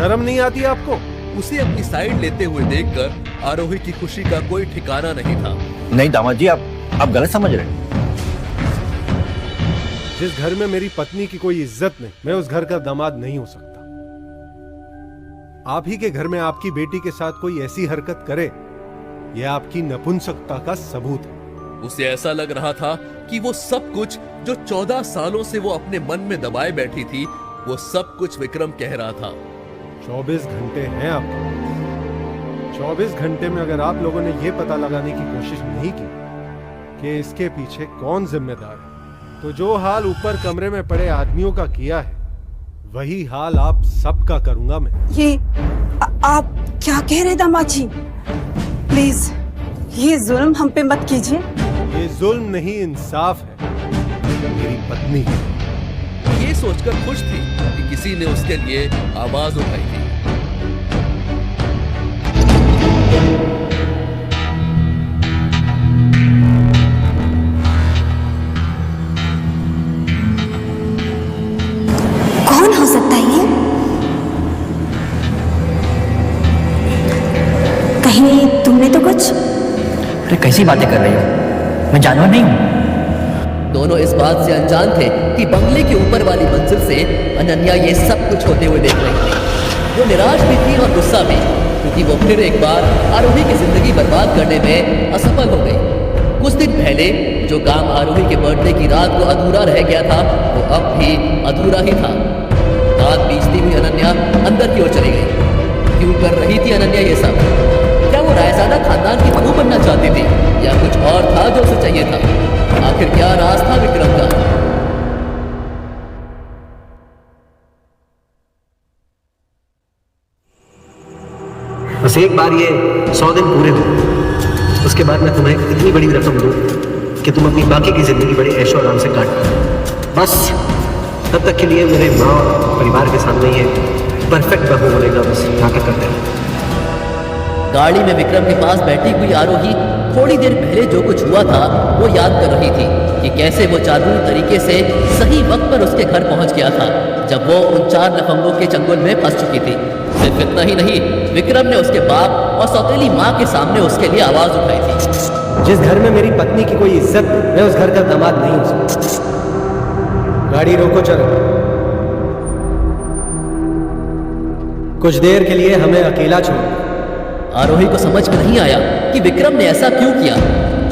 शर्म नहीं आती आपको? उसे अपनी साइड लेते हुए देखकर आरोही की खुशी का कोई ठिकाना नहीं था। नहीं दामाद जी, आप गलत समझ रहे हैं। जिस घर में मेरी पत्नी की कोई इज्जत नहीं, मैं उस घर का दामाद नहीं हो सकता। आप ही के घर में आपकी बेटी के साथ कोई ऐसी हरकत करे, यह आपकी नपुंसकता का सबूत है। उसे ऐसा लग रहा था कि वो सब कुछ जो 14 सालों से वो अपने मन में दबाए बैठी थी, वो सब कुछ विक्रम कह रहा था। 24 घंटे हैं आपके पास। 24 घंटे में अगर आप लोगों ने यह पता लगाने की कोशिश नहीं की कि इसके पीछे कौन जिम्मेदार है, तो जो हाल ऊपर कमरे में पड़े आदमियों का किया है, वही हाल आप सबका करूंगा मैं। ये आप क्या कह रहे दामाद जी? प्लीज ये जुल्म हम पे मत कीजिए। ये जुल्म नहीं, इंसाफ है मेरी पत्नी की। ये सोचकर खुश थी कि किसी ने उसके लिए आवाज उठाई थी। कौन हो सकता है ये? कहीं तुमने तो कुछ? अरे कैसी बातें कर रही हो? मैं जानवर नहीं हूँ। दोनों इस बात से अनजान थे कि बंगले के ऊपर वाली मंजिल से अनन्या ये सब कुछ होते हुए देख रही थी। वो निराश भी थी और गुस्सा भी, क्योंकि वो फिर एक बार आरोही की जिंदगी बर्बाद करने में असफल हो गई। कुछ दिन पहले जो काम आरोही के बर्थडे की रात को अधूरा रह गया था, वो अब भी अधूरा ही था। दांत पीसती हुई अनन्या अंदर की ओर चली गई। क्यों कर रही थी अनन्या ये सब? क्या वो रायजादा खानदान की बहू बनना चाहती थी, या कुछ और था जो उसे चाहिए था? आखिर क्या राज था विक्रम का? बस एक बार ये 100 दिन पूरे हो, उसके बाद मैं तुम्हें इतनी बड़ी रकम दूं कि तुम अपनी बाकी की जिंदगी बड़े ऐशो आराम से काट पाओ। बस तब तक के लिए मेरे माँ और परिवार के सामने ये परफेक्ट बहू होने का बस नाटक करते हैं। गाड़ी में विक्रम के पास बैठी हुई आरोही थोड़ी देर पहले जो कुछ हुआ था वो याद कर रही थी कि कैसे वो जादुई तरीके से सही वक्त पर उसके घर पहुंच गया था, जब वो उन 4 लफंगों के चंगुल में फंस चुकी थी। सिर्फ इतना ही नहीं, विक्रम ने उसके बाप और सौतेली माँ के सामने उसके लिए आवाज उठाई थी। जिस घर में मेरी पत्नी की कोई इज्जत नहीं, मैं उस घर का दामाद नहीं हो सकता। गाड़ी रोको, चलो। कुछ देर के लिए हमें अकेला छोड़ो। आरोही को समझ में नहीं आया कि विक्रम ने ऐसा क्यों किया।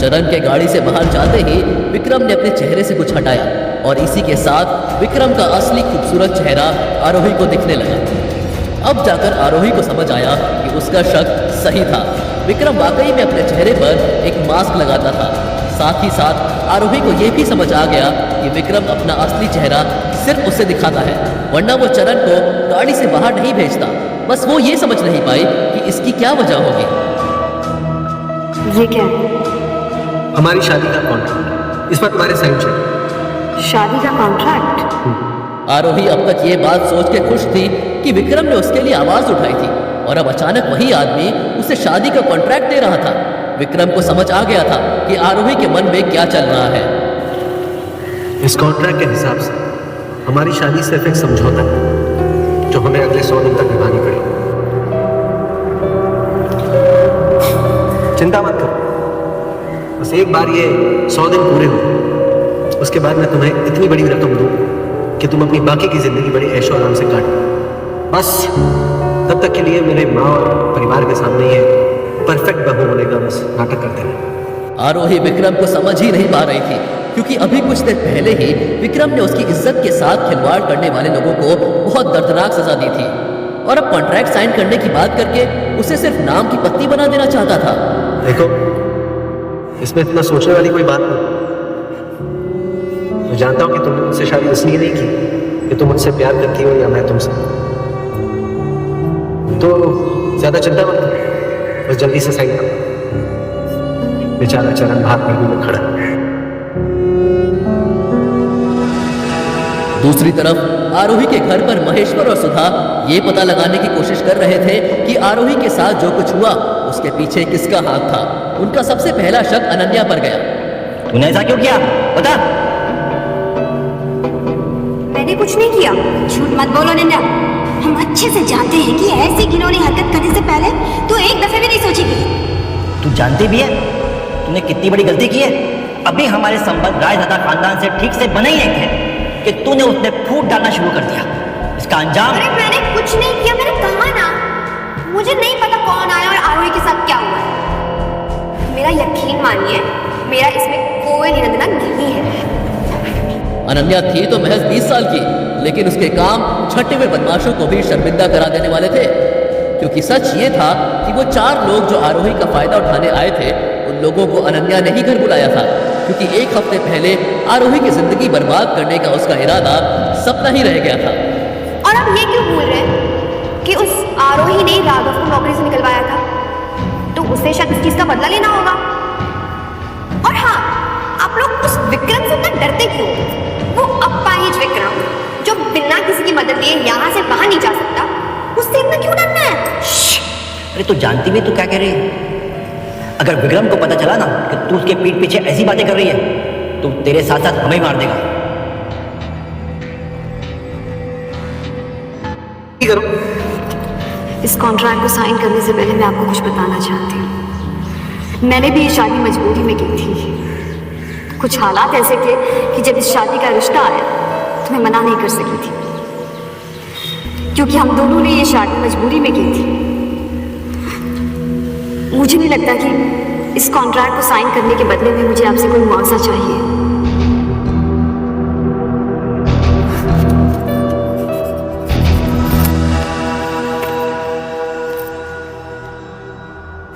चरण के गाड़ी से बाहर जाते ही विक्रम ने अपने चेहरे से कुछ हटाया और इसी के साथ विक्रम का असली खूबसूरत चेहरा आरोही को दिखने लगा। अब जाकर आरोही को समझ आया कि उसका शक सही था। विक्रम वाकई में अपने चेहरे पर एक मास्क लगाता था। साथ ही साथ आरोही को यह भी समझ आ गया कि विक्रम अपना असली चेहरा सिर्फ उसे दिखाता है, वरना वो चरण को गाड़ी से बाहर नहीं भेजता। बस वो ये समझ नहीं पाई कि इसकी क्या वजह होगी। ये क्या है? हमारी शादी का कॉन्ट्रैक्ट, इस पर तुम्हारे साइन चाहिए। शादी का कॉन्ट्रैक्ट? आरोही अब तक ये बात सोच के खुश थी कि विक्रम ने उसके लिए आवाज उठाई थी, और अब अचानक वही आदमी उसे शादी का कॉन्ट्रैक्ट दे रहा था। विक्रम को समझ आ गया था कि आरोही के मन में क्या चल रहा है। इस कॉन्ट्रैक्ट के हिसाब से हमारी शादी सिर्फ एक समझौता है जो हमें अगले 100 दिन तक निभानी पड़ेगी। चिंता मत करो, बस एक बार ये 100 दिन पूरे हो, उसके बाद मैं तुम्हें इतनी बड़ी रकम दूं कि तुम अपनी बाकी की जिंदगी बड़े ऐशो आराम से काट पाओ। बस तब तक के लिए मेरे माँ और परिवार के सामने ये परफेक्ट बहू होने का बस नाटक करते हैं। आरोही विक्रम को समझ ही नहीं पा रही थी, क्योंकि अभी कुछ देर पहले ही विक्रम ने उसकी इज्जत के साथ खिलवाड़ करने वाले लोगों को बहुत दर्दनाक सजा दी थी, और अब कॉन्ट्रैक्ट साइन करने की बात करके उसे सिर्फ नाम की पत्नी बना देना चाहता था। देखो, इसमें इतना सोचने वाली कोई बात नहीं। मैं जानता हूं कि तुमने मुझसे शादी इसलिए नहीं की कि तुम मुझसे प्यार करती हो या मैं तुमसे, तो ज्यादा चिंता मत करो, बस जल्दी से साइन करो। बेचारा चरण भाग में खड़ा है। दूसरी तरफ आरोही के घर पर महेश्वर और सुधा ये पता लगाने की कोशिश कर रहे थे कि आरोही के साथ जो कुछ हुआ उसके पीछे किसका हाथ था। उनका सबसे पहला शक अनन्या पर गया। तूने ऐसा क्यों किया, बता। मैंने कुछ नहीं किया। झूठ मत बोलो अनन्या। हम अच्छे से जानते हैं कि ऐसी घिनौनी हरकत करने से पहले तू एक दफे भी नहीं सोचेगी। तू जानती भी है तूने कितनी बड़ी गलती की है। अभी हमारे संबंध राजदादा खानदान से ठीक से बने ही नहीं थे कि तूने उसने फूट डालना शुरू कर दिया। इसका अंजाम। अरे मैंने कुछ नहीं किया, मैंने कहा ना, मुझे नहीं पता कौन आया और आरोही के साथ क्या हुआ है। मेरा यकीन मानिए, मेरा इसमें कोई लेना देना नहीं है। अनन्या थी तो महज 20 साल की, लेकिन उसके काम छठे हुए बदमाशों को भी शर्मिंदा करा देने वाले थे। क्योंकि सच ये था कि वो 4 लोग जो आरोही का फायदा उठाने आए थे, उन लोगों को अनन्या ने ही घर बुलाया था। क्योंकि एक हफ्ते पहले आरोही की जिंदगी बर्बाद करने का उसका इरादा सपना ही रह गया था। और अब ये क्यों भूल रहे हैं कि उस आरोही ने राघव को नौकरी से निकलवाया था, तो उसे शायद इस चीज का बदला लेना होगा। और हाँ, आप लोग उस विक्रम से इतना डरते क्यों? वो अपाहिज विक्रम जो बिना किसी की मदद लिए यहाँ से बाहर नहीं जा सकता, उससे इतना क्यों डरना है? अरे तू जानती भी तू क्या कह रही है? अगर विक्रम को पता चला ना कि तू उसके पीठ पीछे ऐसी बातें कर रही है, तो तेरे साथ साथ हमें मार देगा। करो। इस कॉन्ट्रैक्ट को साइन करने से पहले मैं आपको कुछ बताना चाहती हूँ। मैंने भी ये शादी मजबूरी में की थी। कुछ हालात ऐसे थे कि जब इस शादी का रिश्ता आया तो मैं मना नहीं कर सकी थी, क्योंकि हम दोनों ने ये शादी मजबूरी में की थी। मुझे नहीं लगता कि इस कॉन्ट्रैक्ट को साइन करने के बदले में मुझे आपसे कोई मुआवजा चाहिए।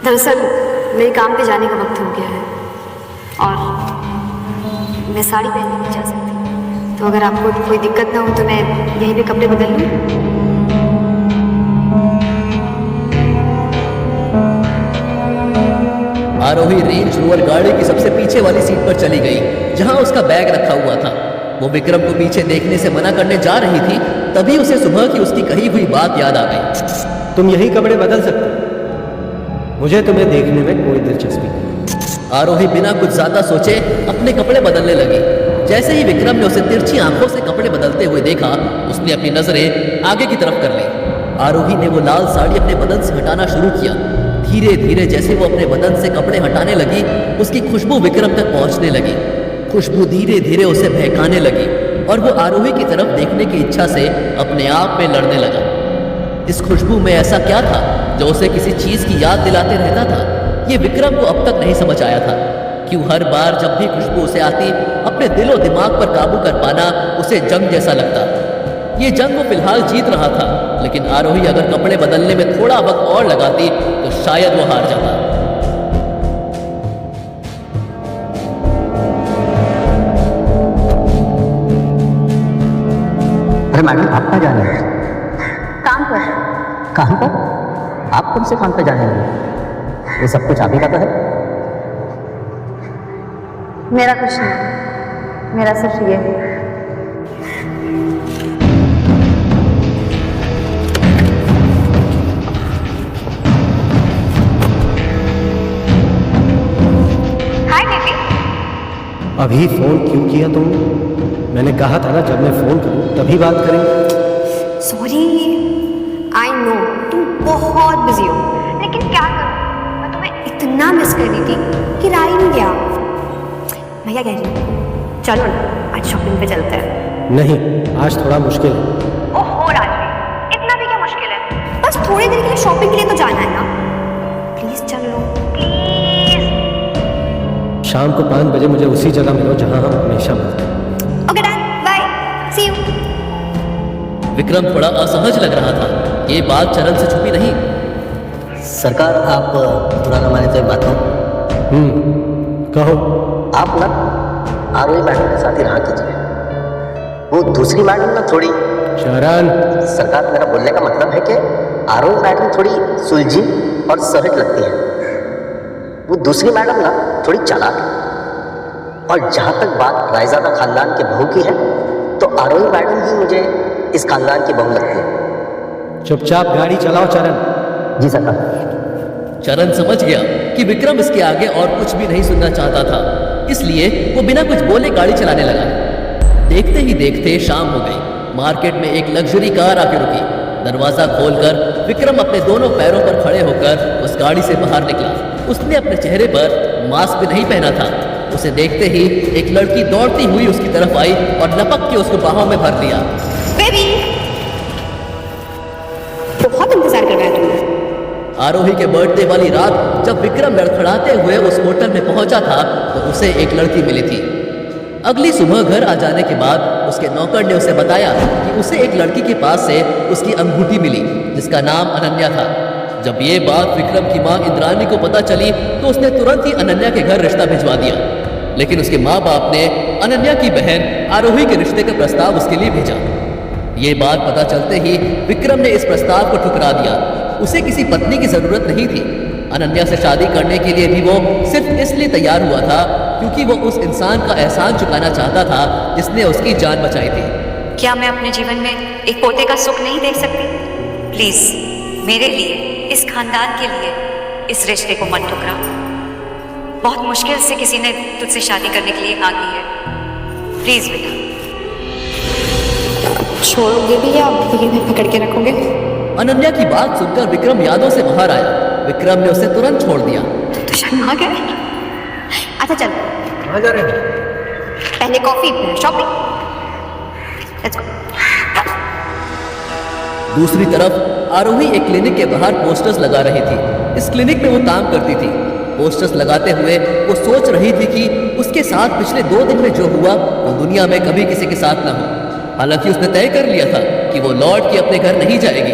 दरअसल मेरे काम पे जाने का वक्त हो गया है और मैं साड़ी पहन के नहीं जा सकती, तो अगर आपको कोई दिक्कत ना हो तो मैं यहीं पे कपड़े बदल लूँ। आरोही रेंज रोवर गाड़ी की सबसे पीछे वाली सीट पर चली गई, जहां उसका बैग रखा हुआ था। वो विक्रम को पीछे देखने से मना करने जा रही थी, तभी उसे सुबह की उसकी कही हुई बात याद आ गई। तुम यही कपड़े बदल सकते हो, मुझे तुम्हें देखने में कोई दिलचस्पी नहीं। आरोही बिना कुछ ज्यादा सोचे अपने कपड़े बदलने लगी। जैसे ही विक्रम ने उसे तिरछी आंखों से कपड़े बदलते हुए देखा, उसने अपनी नजरें आगे की तरफ कर ली। आरोही ने वो लाल साड़ी अपने बदन से हटाना शुरू किया। धीरे धीरे जैसे वो अपने बदन से कपड़े हटाने लगी, उसकी खुशबू विक्रम तक पहुंचने लगी। खुशबू धीरे धीरे उसे बहकाने लगी और वो आरोही की तरफ देखने की इच्छा से अपने आप में लड़ने लगा। इस खुशबू में ऐसा क्या था जो उसे किसी चीज की याद दिलाते रहता था? ये विक्रम को अब तक नहीं समझ आया था। क्यों हर बार जब भी खुशबू उसे आती, अपने दिलो दिमाग पर काबू कर पाना उसे जंग जैसा लगता। ये जंग वो फिलहाल जीत रहा था, लेकिन आरोही अगर कपड़े बदलने में थोड़ा वक्त और लगाती तो शायद वो हार जाता। अरे मैडम, आप कहाँ जा रहे हैं? काम पर। कहाँ पर? आप कौन से काम पे जा रहे हैं? ये सब कुछ आप ही का तो है। मेरा कुछ नहीं, मेरा सिर्फ ये है। Hi baby. अभी फोन क्यों किया तुमने? मैंने कहा था ना जब मैं फोन करूं तभी बात करेंगे। सॉरी, आई नो तुम बहुत बिजी हो, लेकिन क्या करूं, मैं तुम्हें इतना मिस कर रही थी कि रहा ही नहीं गया। मैं क्या कह रही हूँ, चलो ना आज शॉपिंग पे चलते हैं। नहीं, आज थोड़ा मुश्किल है। ओहो राजवी, इतना भी क्या मुश्किल है? बस थोड़ी देर के लिए शॉपिंग के लिए तो जाना है ना। प्लीज चल लो, प्लीज। शाम को 5 बजे मुझे उसी जगह मिलो जहां हम हमेशा मिलते हैं। Okay done, bye, see you. Vikram थोड़ा असहज लग रहा था। ये बात चरण से छुपी नहीं। सरकार, आप बुरा न माने तो एक बात कहूं। कहो। आप ना आरोही मैडम के साथ ही रहा कीजिए। वो दूसरी मैडम ना थोड़ी। चरण, सरकार, मेरा बोलने का मतलब है कि आरोही मैडम थोड़ी सुलझी और सहज लगती है। वो दूसरी मैडम ना थोड़ी चालाक है। और जहाँ तक बात रायजादा खानदान के बहू की है, तो आरोही मैडम ही मुझे इस खानदान की बहू लगती है। चुपचाप गाड़ी चलाओ चरण। जी सरकार। चरण समझ गया कि विक्रम इसके आगे और कुछ भी नहीं सुनना चाहता था, इसलिए वो बिना कुछ बोले गाड़ी चलाने लगा। देखते ही देखते शाम हो गई। मार्केट में एक लग्जरी कार आके रुकी। दरवाजा खोलकर विक्रम अपने दोनों पैरों पर खड़े होकर उस गाड़ी से बाहर निकला। उसने अपने चेहरे पर मास्क भी नहीं पहना था। उसे देखते ही एक लड़की दौड़ती हुई उसकी तरफ आई और लपक के उसको बाहों में भर लिया। बेबी, बहुत इंतजार करवाया तुमने। आरोही के बर्थडे वाली रात जब विक्रम लड़खड़ाते हुए उस होटल में पहुंचा था तो उसे एक लड़की मिली थी। अगली सुबह घर आ जाने के बाद उसके नौकर ने उसे बताया कि उसे एक लड़की के पास से उसकी अंगूठी मिली जिसका नाम अनन्या था। जब ये बात विक्रम की मां इंद्रानी को पता चली तो उसने तुरंत ही अनन्या के घर रिश्ता भिजवा दिया। लेकिन उसके माँ बाप ने अनन्या की बहन आरोही के रिश्ते का प्रस्ताव उसके लिए भेजा। ये बात पता चलते ही विक्रम ने इस प्रस्ताव को ठुकरा दिया। उसे किसी पत्नी की जरूरत नहीं थी। अनन्या से शादी करने के लिए भी वो सिर्फ इसलिए तैयार हुआ था क्योंकि वो उस इंसान का एहसान चुकाना चाहता था जिसने उसकी जान बचाई थी। क्या मैं अपने जीवन में एक पोते का सुख नहीं देख सकती? प्लीज मेरे लिए, इस खानदान के लिए इस रिश्ते को मत ठुकरा। बहुत मुश्किल से किसी ने तुझसे शादी करने के लिए हाँ की है। प्लीज बेटा। छोड़ोगे भी या अभी में पकड़ के रखोगे? अनन्या की बात सुनकर विक्रम यादों से बाहर आया। विक्रम ने उसे तुरंत छोड़ दिया। तो शर्मा गए? अच्छा चल, कहाँ जा रहे हैं? पहले कॉफी फिर शॉपिंग। Let's go. दूसरी तरफ आरोही एक क्लिनिक के बाहर पोस्टर्स लगा रही थी। इस क्लिनिक में वो काम करती थी। पोस्टर्स लगाते हुए वो सोच रही थी कि उसके साथ पिछले 2 दिन में जो हुआ वो दुनिया में कभी किसी के साथ न हो। हालांकि उसने तय कर लिया था कि वो लौट के अपने घर नहीं जाएगी।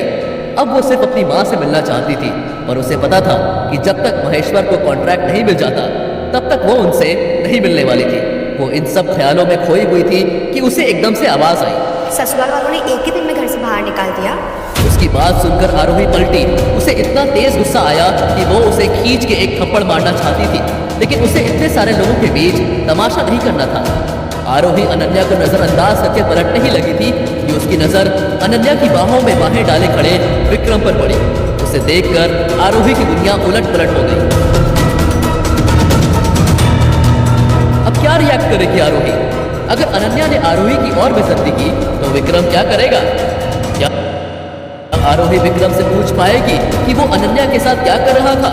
अब वो सिर्फ अपनी माँ से मिलना चाहती थी और उसे पता था कि जब तक महेश्वर को कॉन्ट्रैक्ट नहीं मिल जाता तब तक वो उनसे नहीं मिलने वाली थी। वो इन सब ख्यालों में खोई हुई थी कि उसे एकदम से आवाज आई। ससुराल वालों ने एक ही दिन में घर से बाहर निकाल दिया। उसकी बात सुनकर आरोही पलटी। उसे इतना तेज गुस्सा आया कि वो उसे खींच के एक थप्पड़ मारना चाहती थी, लेकिन उसे इतने सारे लोगों के बीच तमाशा नहीं करना था। आरोही अनन्या को नजरअंदाज करके पलटने ही लगी थी कि उसकी नजर अनन्या की बाहों में बाहें डाले खड़े विक्रम पर पड़ी। उसे देखकर आरोही की दुनिया उलट पलट हो गई। अब क्या रिएक्ट करेगी आरोही? अगर अनन्या ने आरोही की और बेइज्जती की तो विक्रम क्या करेगा? क्या आरोही विक्रम से पूछ पाएगी कि वो अनन्या के साथ क्या कर रहा था?